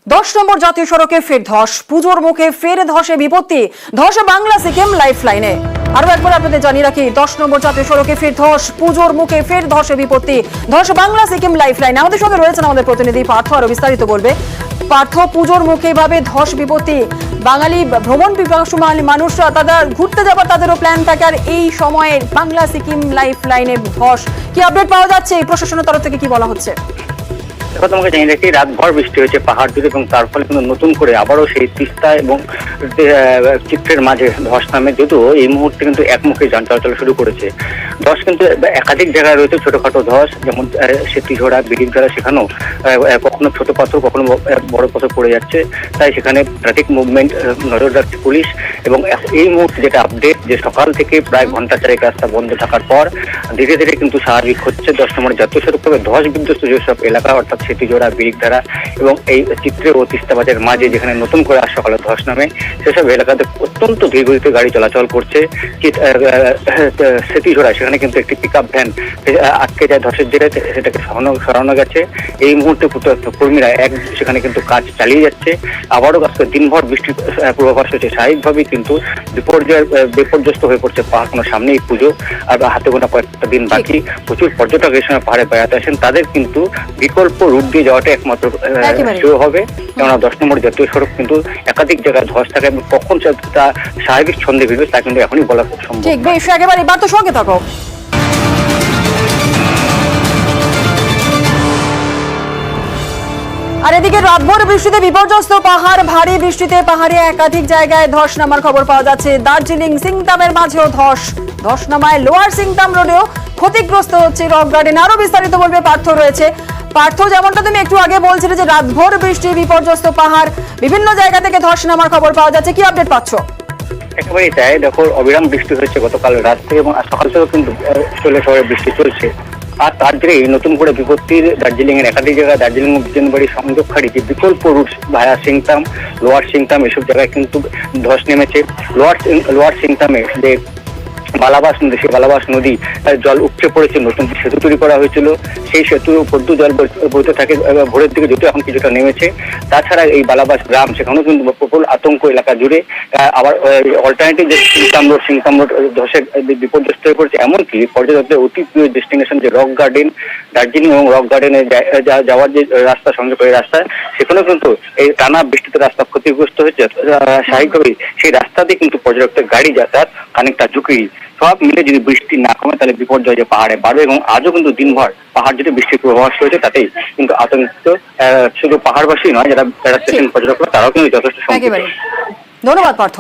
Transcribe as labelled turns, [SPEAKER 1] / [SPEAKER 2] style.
[SPEAKER 1] 10 নম্বর জাতীয় সড়কে ফের ধস, পুজোর মুখে ফের ধসে বিপত্তি, ধসে বাংলা সিকিম লাইফ লাইনে। আরো একবার আপনাদের জানিয়ে রাখি, 10 নম্বর জাতীয় সড়কে ফের ধস, পুজোর মুখে ফের ধসে বিপত্তি, ধস বাংলা সিকিম লাইফ লাইনে। আমাদের সঙ্গে রয়েছেন আমাদের প্রতিনিধি পার্থ, আরো বিস্তারিত বলবে। পার্থ, পুজোর মুখে এভাবে ধস বিপত্তি, বাঙালি ভ্রমণ পিপাসু মানুষরা তাদের ঘুরতে যাবার তাদেরও প্ল্যান থাকে, আর এই সময়ে বাংলা সিকিম লাইফ লাইনে ধস, কি আপডেট পাওয়া যাচ্ছে? প্রশাসনের তরফ থেকে কি বলা হচ্ছে?
[SPEAKER 2] দেখো, তোমাকে জানিয়ে রাখি, রাতভর বৃষ্টি হয়েছে পাহাড় জুড়ে এবং তার ফলে কিন্তু নতুন করে আবারও সেই তিস্তা এবং চিত্রের মাঝে ধস নামে, যদিও এই মুহূর্তে কিন্তু একমুখী যান চলাচল শুরু করেছে। ধস কিন্তু একাধিক জায়গায় রয়েছে, ছোটখাটো ধস, যেমন সেতিঝোড়া, বিড়িকঝোড়া, সেখানেও কখনো ছোট পাথর কখনো বড় পাথর পড়ে যাচ্ছে। তাই সেখানে ট্রাফিক মুভমেন্ট নজর রাখছে পুলিশ। এবং এই মুহূর্তে যেটা আপডেট, যে সকাল থেকে প্রায় ঘন্টা চারেক রাস্তা বন্ধ থাকার পর ধীরে ধীরে কিন্তু স্বাভাবিক হচ্ছে 10 নম্বর জাতীয় সড়ক। তবে ধস বিধ্বস্ত যেসব এলাকা, অর্থাৎ সেতিজোড়া, বিড়িকধারা এবং এই চিত্রে ও তিস্তাবাজের মাঝে যেখানে নতুন করে আজ সকালে ধস নামে, সেসব এলাকাতে অত্যন্ত ধীরগতিতে গাড়ি চলাচল করছে। সেতিজোড়া সেখানে কিন্তু একটি পিক আপ ভ্যান আটকে যায় ধসের জেরে, সেটাকে সরানো গেছে। এই মুহূর্তে কর্মীরা সেখানে কিন্তু কাজ চালিয়ে যাচ্ছে। আবারও আজকে দিনভর বৃষ্টির পূর্বাভাস হচ্ছে। স্বাভাবিকভাবেই কিন্তু বিপর্যস্ত হয়ে পড়ছে পাহাড়, কোনো সামনেই পুজো, আর হাতে গোনা কয়েকটা দিন বাকি। প্রচুর পর্যটক এই সময় পাহাড়ে বেড়াতে আসেন, তাদের কিন্তু বিকল্প রুট দিয়ে যাওয়াটা একমাত্র শুরু হবে। কেননা 10 নম্বর জাতীয় সড়ক কিন্তু একাধিক জায়গায় ধস থাকে এবং কখন তা স্বাভাবিক ছন্দে ফিরবে তা কিন্তু এখনই বলা সম্ভব।
[SPEAKER 1] ঠিক, বেশ, একেবারে এবার তো সঙ্গে থাকো। আর এদিকে রাতভর বৃষ্টিতে বিপর্যস্ত পাহাড়, ভারী বৃষ্টিতে পাহাড়ে একাধিক জায়গায় ধস নামার খবর পাওয়া যাচ্ছে। দার্জিলিং সিংতামের মাঝেও ধস নামায় লোয়ার সিংতাম রোডেও ক্ষতিগ্রস্ত হচ্ছে রক গার্ডেন। আরো বিস্তারিত বলবে পার্থ রয়েছে। পার্থ, যেমনটা তুমি একটু আগে বলছিলে যে রাতভর বৃষ্টি, বিপর্যস্ত পাহাড়, বিভিন্ন জায়গা থেকে ধস নামার খবর পাওয়া যাচ্ছে, কি আপডেট পাচ্ছ?
[SPEAKER 2] একেবারেই তাই। দেখো, অবিরাম বৃষ্টি হয়েছে গতকাল রাত থেকে এবং সকাল থেকেও কিন্তু শহরে বৃষ্টি চলছে। আর তার জেরে নতুন করে বিপত্তির দার্জিলিং এর একাধিক জায়গায়, দার্জিলিং বিজনবাড়ি সংযোগকারী যে বিকল্প রুট ভায়া সিংতাম, লোয়ার সিংতাম, এসব জায়গায় কিন্তু ধস নেমেছে। লোয়ার সিংতামে যে বালাবাস নদী, সেই বালাবাস নদী জল উপচে পড়েছে। নতুন সেতু তৈরি করা হয়েছিল, সেই সেতুর উপর জল বইতে থাকে ভোরের দিকে, যদিও এখন কিছুটা নেমেছে। তাছাড়া এই বালাবাস গ্রাম, সেখানেও কিন্তু প্রবল আতঙ্ক এলাকা জুড়ে। আবার অল্টারনেটিভ যে সিংতাম রোড ধসে বিপর্যস্ত হয়ে পড়েছে। এমনকি পর্যটকদের অতি প্রিয় ডেস্টিনেশন যে রক গার্ডেন, দার্জিলিং এবং রক গার্ডেনে যাওয়ার যে রাস্তা, সংযোগকারী রাস্তা, সেখানেও কিন্তু এই টানা বৃষ্টিতে রাস্তা ক্ষতিগ্রস্ত হয়েছে। স্বাভাবিকভাবেই সেই রাস্তা দিয়ে কিন্তু পর্যটকদের গাড়ি যাতায়াত খানিকটা ঝুঁকি। সব মিলে যদি বৃষ্টি না কমে তাহলে বিপর্যয় যে পাহাড়ে বাড়বে। এবং আজও কিন্তু দিনভর পাহাড় জুড়ে বৃষ্টির পূর্বাভাস রয়েছে, তাতেই কিন্তু আতঙ্কিত শুধু পাহাড়বাসী নয়, যারা বেড়াতে পর্যটকরা, তারাও কিন্তু যথেষ্ট।
[SPEAKER 1] ধন্যবাদ পার্থ।